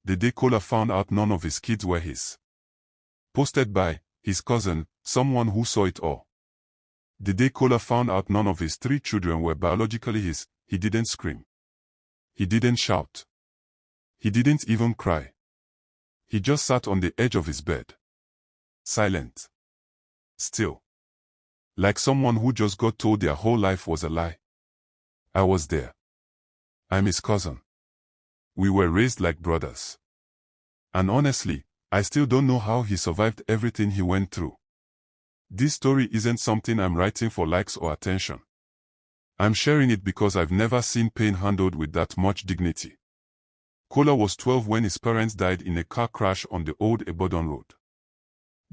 the day Kola found out none of his kids were his. Posted by his cousin, someone who saw it all. The day Kola found out none of his 3 children were biologically his, he didn't scream. He didn't shout. He didn't even cry. He just sat on the edge of his bed. Silent. Still. Like someone who just got told their whole life was a lie. I was there. I'm his cousin. We were raised like brothers. And honestly, I still don't know how he survived everything he went through. This story isn't something I'm writing for likes or attention. I'm sharing it because I've never seen pain handled with that much dignity. Kola was 12 when his parents died in a car crash on the old Ibadan road.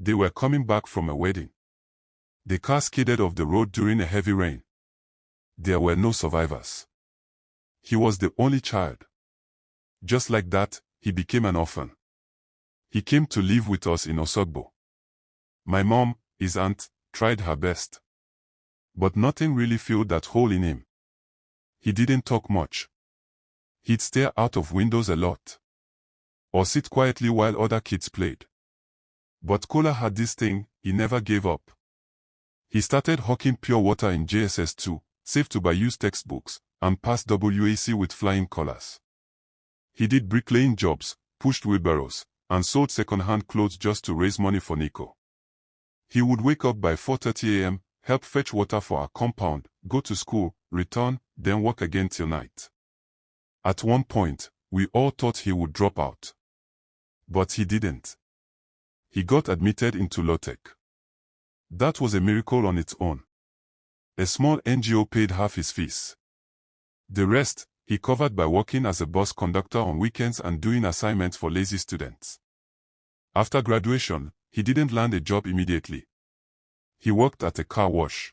They were coming back from a wedding. The car skidded off the road during a heavy rain. There were no survivors. He was the only child. Just like that, he became an orphan. He came to live with us in Osogbo. My mom, his aunt, tried her best. But nothing really filled that hole in him. He didn't talk much. He'd stare out of windows a lot. Or sit quietly while other kids played. But Kola had this thing, he never gave up. He started hawking pure water in JSS 2, saved to buy used textbooks, and passed WAC with flying colors. He did bricklaying jobs, pushed wheelbarrows, and sold second-hand clothes just to raise money for Nico. He would wake up by 4:30 a.m., help fetch water for our compound, go to school, return, then work again till night. At one point, we all thought he would drop out. But he didn't. He got admitted into Lotech. That was a miracle on its own. A small NGO paid half his fees. The rest, he covered by working as a bus conductor on weekends and doing assignments for lazy students. After graduation, he didn't land a job immediately. He worked at a car wash.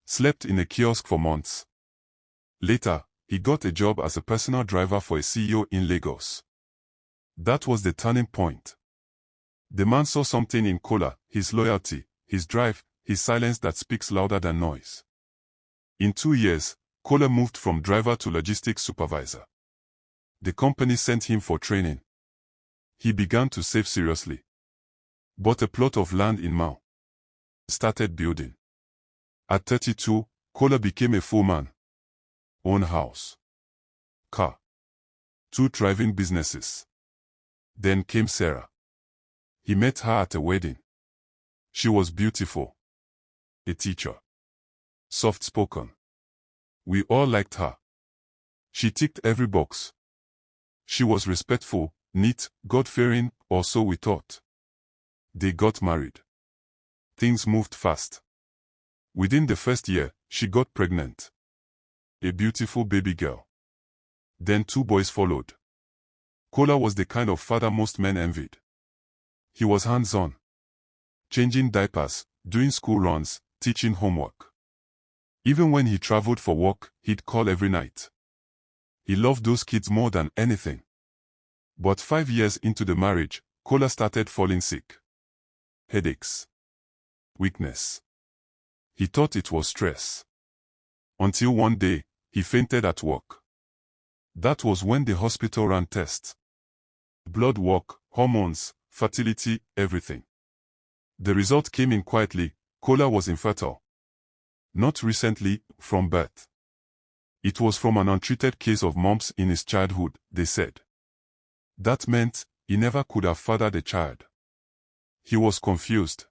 Slept in a kiosk for months. Later, he got a job as a personal driver for a CEO in Lagos. That was the turning point. The man saw something in Kola, his loyalty, his drive, his silence that speaks louder than noise. In 2 years, Kola moved from driver to logistics supervisor. The company sent him for training. He began to save seriously. Bought a plot of land in Mao. Started building. At 32, Kola became a full man. Own house. Car. 2 thriving businesses. Then came Sarah. He met her at a wedding. She was beautiful. A teacher. Soft-spoken. We all liked her. She ticked every box. She was respectful, neat, God-fearing, or so we thought. They got married. Things moved fast. Within the first year, she got pregnant. A beautiful baby girl. Then 2 boys followed. Kola was the kind of father most men envied. He was hands-on. Changing diapers, doing school runs, teaching homework. Even when he traveled for work, he'd call every night. He loved those kids more than anything. But 5 years into the marriage, Kola started falling sick. Headaches. Weakness. He thought it was stress. Until one day, he fainted at work. That was when the hospital ran tests. Blood work, hormones, fertility, everything. The result came in quietly. Kola was infertile. Not recently, from birth. It was from an untreated case of mumps in his childhood, they said. That meant he never could have fathered a child. He was confused.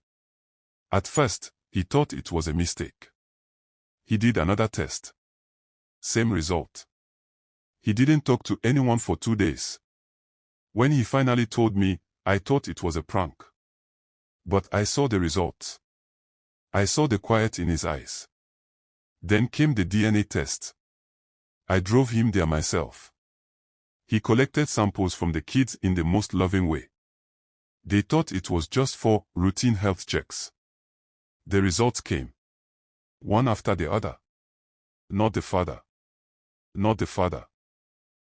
At first, he thought it was a mistake. He did another test. Same result. He didn't talk to anyone for 2 days. When he finally told me, I thought it was a prank. But I saw the results. I saw the quiet in his eyes. Then came the DNA test. I drove him there myself. He collected samples from the kids in the most loving way. They thought it was just for routine health checks. The results came. One after the other. Not the father. Not the father.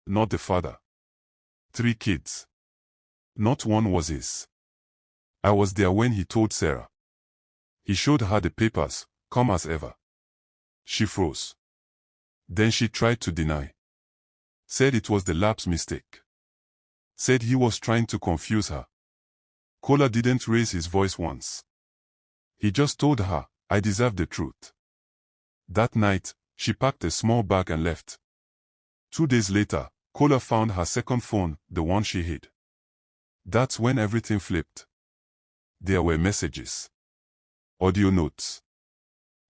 Not the father. 3 kids. Not one was his. I was there when he told Sarah. He showed her the papers, calm as ever. She froze. Then she tried to deny. Said it was the lab's mistake. said he was trying to confuse her. Kola didn't raise his voice once. He just told her, "I deserve the truth." That night, she packed a small bag and left. 2 days later, Kola found her second phone, the one she hid. That's when everything flipped. There were messages. Audio notes.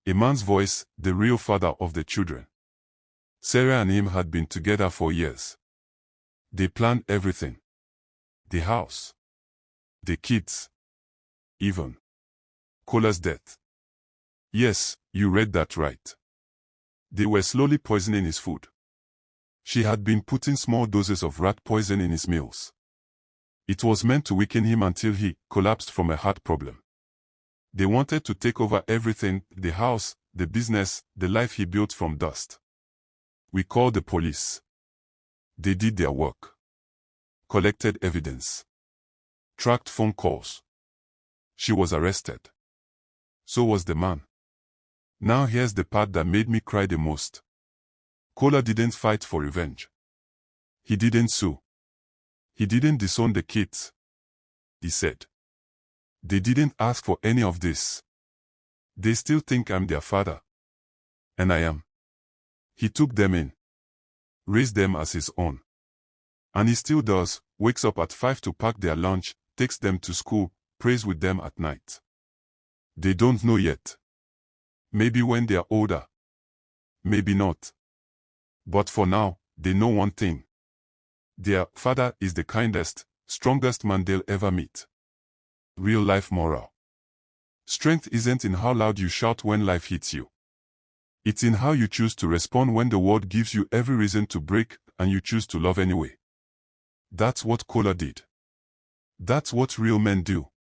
A man's voice, the real father of the children. Sarah and him had been together for years. They planned everything. The house. The kids. Even Kola's death. Yes, you read that right. They were slowly poisoning his food. She had been putting small doses of rat poison in his meals. It was meant to weaken him until he collapsed from a heart problem. They wanted to take over everything, the house, the business, the life he built from dust. We called the police. They did their work. Collected evidence. Tracked phone calls. She was arrested. So was the man. Now here's the part that made me cry the most. Kola didn't fight for revenge. He didn't sue. He didn't disown the kids. He said, "They didn't ask for any of this. They still think I'm their father. And I am." He took them in. Raised them as his own. And he still does, wakes up at 5 to pack their lunch, takes them to school, prays with them at night. They don't know yet. Maybe when they are older. Maybe not. But for now, they know one thing. Their father is the kindest, strongest man they'll ever meet. Real life moral. Strength isn't in how loud you shout when life hits you. It's in how you choose to respond when the world gives you every reason to break and you choose to love anyway. That's what Kola did. That's what real men do.